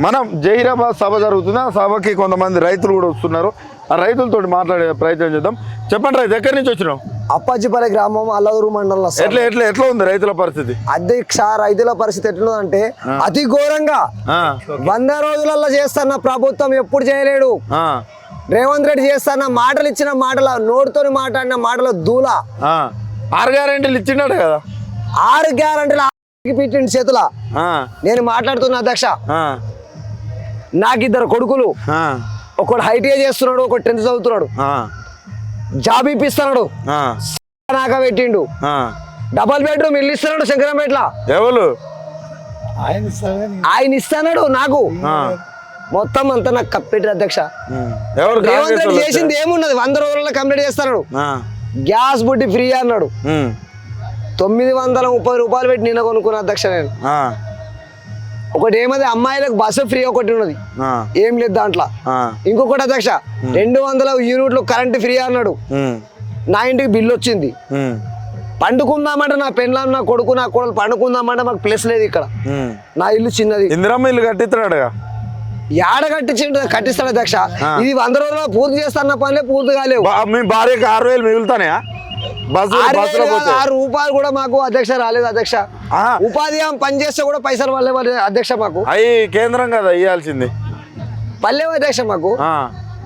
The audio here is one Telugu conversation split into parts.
మనం జహీరాబాద్ సభ జరుగుతుంది. ఆ సభకి కొంతమంది రైతులు కూడా వస్తున్నారు. ఆ రైతులతో మాట్లాడే ప్రయత్నం చేద్దాం. చెప్పండి రైతు, ఎక్కడి నుంచి వచ్చినావు? అప్పాజిపల్లి గ్రామం అల్లూరు మండలం. ఎట్లా ఉంది రైతుల పరిస్థితి? అధ్యక్ష, రైతుల పరిస్థితి ఎట్లుందంటే అతి ఘోరంగా 100 రోజులలో చేస్తున్న ప్రభుత్వం ఎప్పుడు చేయలేడు. రేవంత్ రెడ్డి చేస్తున్న మాటలు ఇచ్చిన మాటల నోటితోని మాట్లాడిన మాటల దూల 6 గ్యారెంటీలు ఇచ్చినాడు కదా. 6 గ్యారెంటీలు పెట్టిండి చేతుల. నేను మాట్లాడుతున్నా అధ్యక్ష, నాకు 2 కొడుకులు. ఒకడు ఐటీఐ చేస్తున్నాడు, ఒకటి 10th చదువుతున్నాడు. జాబ్ ఇప్పిస్తున్నాడు, నాక పెట్టిండు. డబల్ బెడ్రూమ్ ఇల్లు ఇస్తున్నాడు శంకరంపేటలో. ఎవరు? ఆయన ఇస్తున్నాడు నాకు. మొత్తం అంతా నాకు కప్పెట్టారు అధ్యక్ష. రేవంత్ రెడ్డి చేసింది ఏమున్నది? 100 రోజుల్లో కంప్లీట్ చేస్తున్నాడు. గ్యాస్ బుడ్డి ఫ్రీ అన్నాడు. 930 రూపాయలు పెట్టి నిన్న కొనుక్కున్నా అధ్యక్ష నేను. ఒకటి ఏమది, అమ్మాయిలకు బస్సు ఫ్రీ ఒకటి ఉన్నది, ఏం లేదు దాంట్లో. ఇంకొకటి అధ్యక్ష, 200 యూనిట్లు కరెంట్ ఫ్రీ అన్నాడు. నా ఇంటికి బిల్లు వచ్చింది. పండుకుందామంటే నా పెళ్ళాం, నా కొడుకు, నా కోడలు పండుకుందామంటే మాకు ప్లేస్ లేదు ఇక్కడ. నా ఇల్లు చిన్నది. ఇందిరమ్మ ఇల్లు కట్టిస్తున్నాడు, యాడ కట్టిస్తాడు అధ్యక్ష. ఇది 100 రోజుల్లో పూర్తి చేస్తాన్న పనులే పూర్తి కాలేవు. మీ భార్యకి 6,000 మిగులుతానే? 6 రూపాయలు కూడా మాకు అధ్యక్ష రాలేదు అధ్యక్ష. ఉపాధి పని చేస్తే కూడా పైసలు వాళ్ళే అధ్యక్ష. మాకు అవి కేంద్రం కదా ఇవ్వాల్సింది, పల్లెవు అధ్యక్ష. మాకు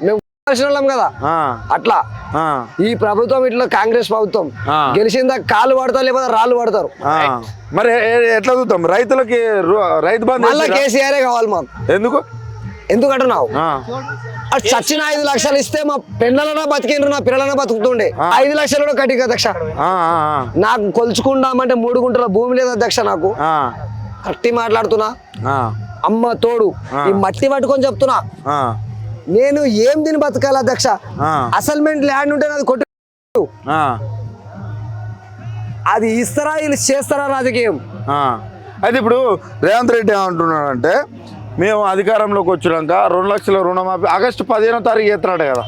మేము వాళ్ళం కదా అట్లా. ఈ ప్రభుత్వం ఇట్లా కాంగ్రెస్ ప్రభుత్వం గెలిచిందా కాళ్ళు పడతారు, లేకపోతే రాళ్ళు పడతారు. మరి ఎట్లా చూద్దాం? రైతులకి రైతు బంధు మళ్ళీ కేసీఆరే కావాలి మాకు. ఎందుకంటున్నావు? చచ్చిన 5 లక్షలు ఇస్తే మా పెళ్ళలన్నా బతికిండ్రు, నా పిల్లలన్నా బతుకుతుండే. 5 లక్షలు కూడా కట్టి అధ్యక్ష. నాకు కొలుచుకుందామంటే 3 గుంటల భూమి లేదు అధ్యక్ష. నాకు కట్టి మాట్లాడుతున్నా, అమ్మ తోడు ఈ మట్టి పట్టుకొని చెప్తున్నా. నేను ఏం దీన్ని బతకాలి అధ్యక్ష? అసైన్మెంట్ ల్యాండ్ ఉంటే అది కొట్టు, అది ఇస్తారా వీళ్ళు చేస్తారా రాజకీయం? అయితే ఇప్పుడు రేవంత్ రెడ్డి ఏమంటున్నాడంటే, మేము అధికారంలోకి వచ్చినాక 2 లక్షల రుణమాఫీ ఆగస్టు 15వ తారీఖు చేస్తున్నాడు కదా.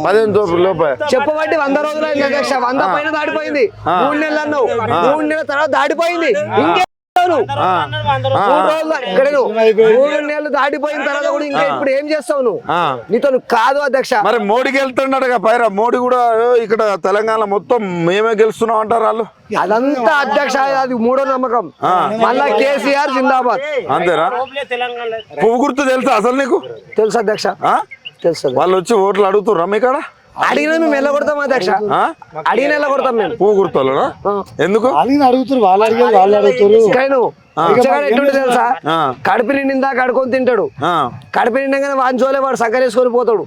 15 లోపే చెప్పబట్టి 100 రోజులు అయింది అధ్యక్ష. 100 పైన దాటిపోయింది. 3 నెలలు అన్నావు, 3 నెలల తర్వాత దాటిపోయింది. ఇంకే 3 నెలలు దాటిపోయిన తర్వాత కూడా ఇంకా ఇప్పుడు ఏం చేస్తావు నువ్వు? నీతో కాదు అధ్యక్ష. మరి మోడీకి వెళ్తున్నాడు పైరా. మోడీ కూడా ఇక్కడ తెలంగాణ మొత్తం మేమే గెలుస్తున్నాం అంటారు వాళ్ళు. అదంతా అధ్యక్ష, అది 3వ నమ్మకం. మళ్ళా కేసీఆర్ జిందాబాద్. అంతేనా? పువ్వు గుర్తు తెలుసా అసలు నీకు? తెలుసు అధ్యక్ష, తెలుసు. వాళ్ళు వచ్చి ఓట్లు అడుగుతుర్రా మీ కాడ? అడిగినా మేము వెళ్ళగొడతాం అధ్యక్ష. అడిగిన వెళ్ళగొడతాం మేము. పువ్వు గుర్తులనా? ఎందుకు అడుగుతారు? వాళ్ళు అడుగుతారు. ఎట్లుంటే తెలుసా? కడుపు నిండిందా కడుకొని తింటాడు. కడుపు నిండగానే వాంచోలే వాడు సగ్గరేసుకొని పోతాడు.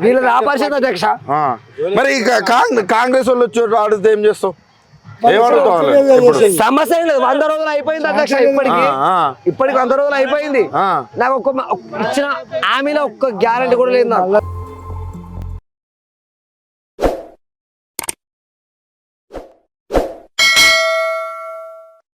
వీళ్ళది ఆపరిచేది అధ్యక్ష. మరి కాంగ్రెస్ వాళ్ళు వచ్చి అడిగితే ఏం చేస్తావు? సమస్య లేదు. 100 రోజులు అయిపోయింది అధ్యక్ష. ఇప్పటికి 100 రోజులు అయిపోయింది. నాకు ఇచ్చిన హామీలో ఒక్క గ్యారెంటీ కూడా లేదు నాకు.